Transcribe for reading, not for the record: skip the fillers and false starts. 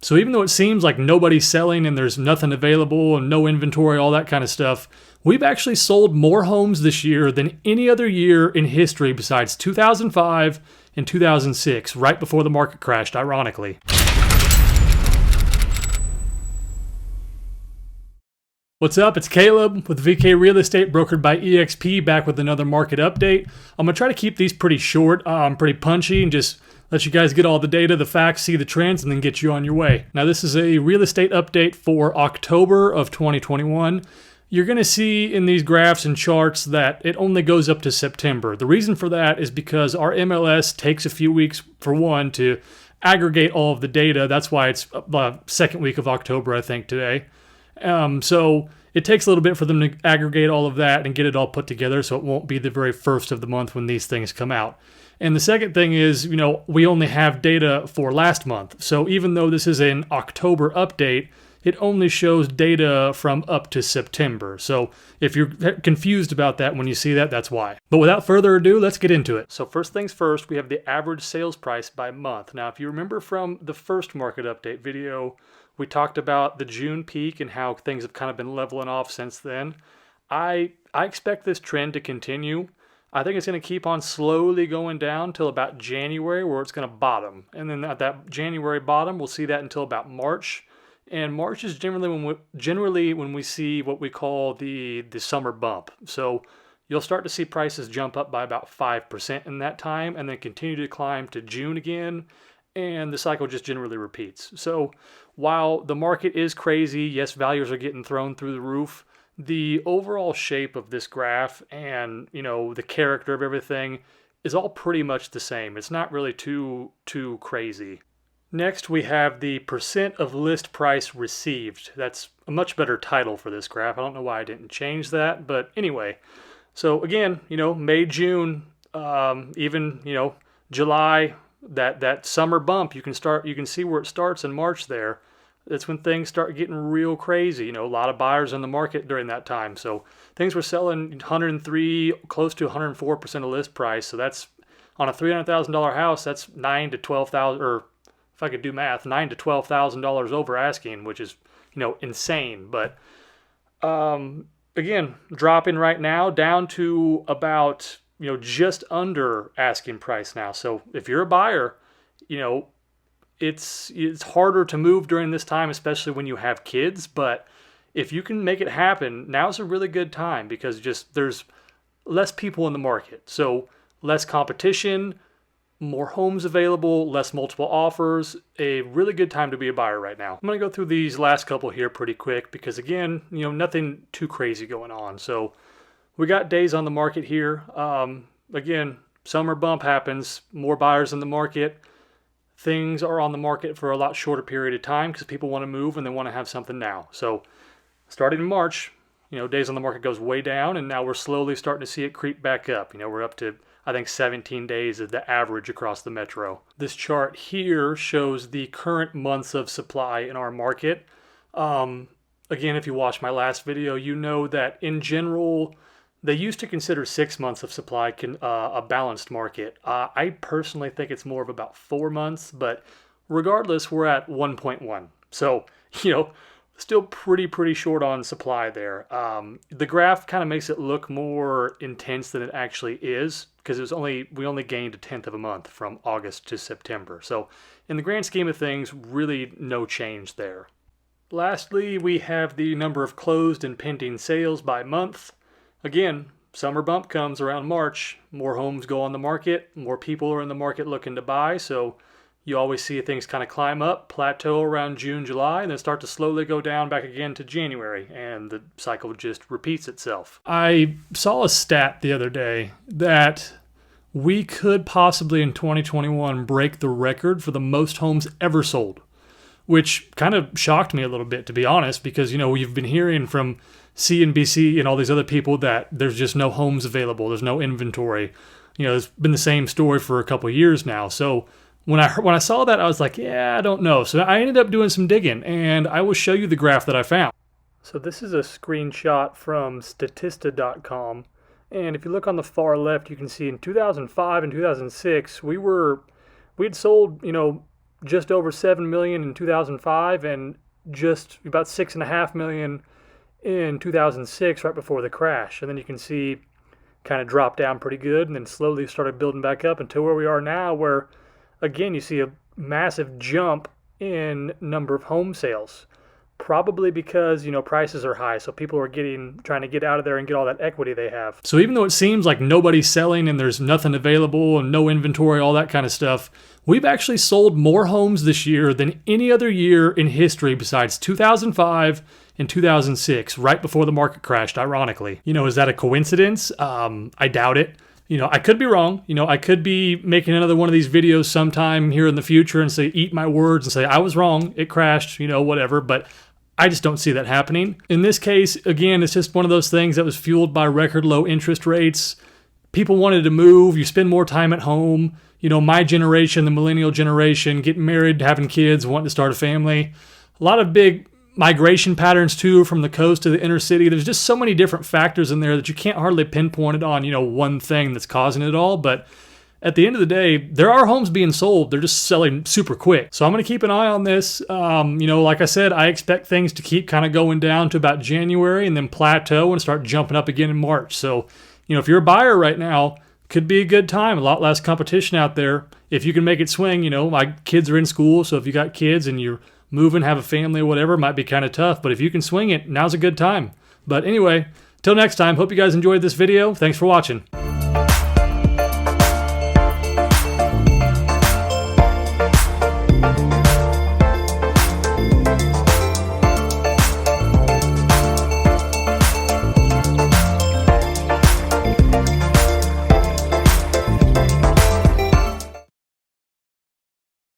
So even though it seems like nobody's selling and there's nothing available and no inventory, all that kind of stuff, we've actually sold more homes this year than any other year in history besides 2005 and 2006, right before the market crashed, ironically. What's up? It's Caleb with VK Real Estate, brokered by EXP, back with another market update. I'm going to try to keep these pretty short, pretty punchy, and just let you guys get all the data, the facts, see the trends, and then get you on your way. Now, this is a real estate update for October of 2021. You're going to see in these graphs and charts that it only goes up to September. The reason for that is because our MLS takes a few weeks, for one, to aggregate all of the data. That's why it's the second week of October, I think, today. So it takes a little bit for them to aggregate all of that and get it all put together, so it won't be the very first of the month when these things come out. And the second thing is, we only have data for last month. So even though this is an October update, it only shows data from up to September. So if you're confused about that when you see that, that's why. But without further ado, let's get into it. So first things first, we have the average sales price by month. Now, if you remember from the first market update video, we talked about the June peak and how things have kind of been leveling off since then. I expect this trend to continue. I think it's going to keep on slowly going down till about January, where it's going to bottom. And then at that January bottom, we'll see that until about March. And March is generally when we see what we call the summer bump. So you'll start to see prices jump up by about 5% in that time, and then continue to climb to June again, and the cycle just generally repeats. So while the market is crazy, yes, values are getting thrown through the roof, the overall shape of this graph and, the character of everything is all pretty much the same. It's not really too crazy. Next, we have the percent of list price received. That's a much better title for this graph. I don't know why I didn't change that, but anyway. So again, May, June, even, July, that summer bump, you can see where it starts in March there. That's when things start getting real crazy. A lot of buyers in the market during that time. So things were selling 103, close to 104% of list price. So that's on a $300,000 house, that's $9,000 to $12,000, or if I could do math, $9,000 to $12,000 over asking, which is, insane. But again, dropping right now down to about, just under asking price now. So if you're a buyer, it's harder to move during this time, especially when you have kids. But if you can make it happen, now's a really good time, because there's less people in the market. So less competition, more homes available, less multiple offers. A really good time to be a buyer right now. I'm going to go through these last couple here pretty quick because, again, nothing too crazy going on. So we got days on the market here. Again, summer bump happens, more buyers in the market. Things are on the market for a lot shorter period of time because people want to move and they want to have something now. So starting in March, days on the market goes way down, and now we're slowly starting to see it creep back up. We're up to, I think, 17 days is the average across the metro. This chart here shows the current months of supply in our market. Again, if you watched my last video, you know that in general, they used to consider 6 months of supply a balanced market. I personally think it's more of about 4 months, but regardless, we're at 1.1. So, still pretty short on supply there. The graph kind of makes it look more intense than it actually is, because we only gained 1/10 of a month from August to September. So in the grand scheme of things, really no change there. Lastly, we have the number of closed and pending sales by month. Again, summer bump comes around March. More homes go on the market. More people are in the market looking to buy. So you always see things kind of climb up, plateau around June, July, and then start to slowly go down back again to January. And the cycle just repeats itself. I saw a stat the other day that we could possibly in 2021 break the record for the most homes ever sold, which kind of shocked me a little bit, to be honest, because, we've been hearing from CNBC and all these other people that there's just no homes available. There's no inventory. It's been the same story for a couple of years now. So when I saw that, I was like, yeah, I don't know. So I ended up doing some digging, and I will show you the graph that I found. So this is a screenshot from Statista.com. And if you look on the far left, you can see in 2005 and 2006, we had sold, just over 7 million in 2005 and just about 6.5 million in 2006, right before the crash. And then you can see kind of dropped down pretty good and then slowly started building back up until where we are now, where again you see a massive jump in number of home sales. Probably because, prices are high, so people are trying to get out of there and get all that equity they have. So even though it seems like nobody's selling and there's nothing available and no inventory, all that kind of stuff, we've actually sold more homes this year than any other year in history besides 2005 and 2006, right before the market crashed, ironically. Is that a coincidence? I doubt it. I could be wrong. I could be making another one of these videos sometime here in the future and say, eat my words and say, I was wrong, it crashed, whatever. But I just don't see that happening. In this case, again, it's just one of those things that was fueled by record low interest rates. People wanted to move. You spend more time at home. My generation, the millennial generation, getting married, having kids, wanting to start a family. A lot of big migration patterns too, from the coast to the inner city. There's just so many different factors in there that you can't hardly pinpoint it on, one thing that's causing it all. But at the end of the day, there are homes being sold. They're just selling super quick. So I'm going to keep an eye on this. Like I said, I expect things to keep kind of going down to about January and then plateau and start jumping up again in March. So, if you're a buyer right now, could be a good time. A lot less competition out there. If you can make it swing, my kids are in school. So if you got kids and you're moving, have a family or whatever, it might be kind of tough. But if you can swing it, now's a good time. But anyway, till next time, hope you guys enjoyed this video. Thanks for watching.